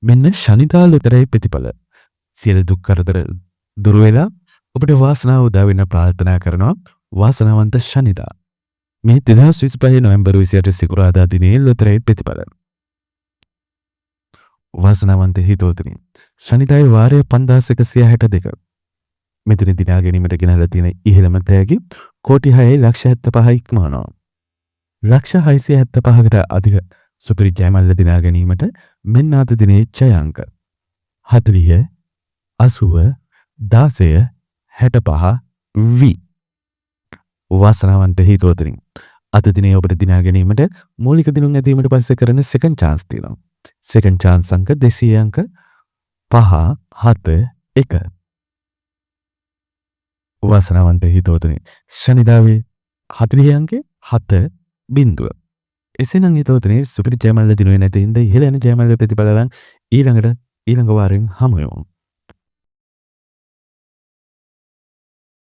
මෙන්න ශනිදාල් උතරයි ප්‍රතිඵල. සියලු දුක් කරදර දුර වෙලා ඔබට වාසනාව උදා වෙන්න ප්‍රාර්ථනා කරනවා. වාසනාවන්ත ශනිදා. මේ 2025 නොවැම්බර් 28 සිකුරාදා දිනේ ලොතරැයි ප්‍රතිඵල. වාසනාවන්ත හිතෝතුනි. ශනිදායි වාරය 5162. මෙතන දිනා ගැනීමට ගෙනල්ලා තියෙන ඉහළම තෑගි කෝටි 6,75 ඉක්මවනවා. ලක්ෂ 675කට අධික සුපිරි ජයමල්ල දිනා ගැනීමට මෙන්න අද දිනේ ජය අංක 40 80 16 65 V. වාසනාවන්ත හිතෝතුනි. අද දිනේ ඔබට දිනා ගැනීමට මූලික දිනුම් ඇදීමට පස්සේ කරන සෙකන්ඩ් chance තියෙනවා. සෙකන්ඩ් chance අංක 200 අංක 5 7 1. වාසනාවන්ත හිතෝතුනි. ශනිදාවේ 40 අංකේ 7 බිංදුව. එසේනම් හිතෝතුනි සුපිරි ජයමල්ල දිනුවේ නැති හින්දා ඉහළ යන ජයමල්ල ප්‍රතිඵලයන් ඊළඟ වාරයෙන් හමු වෙමු.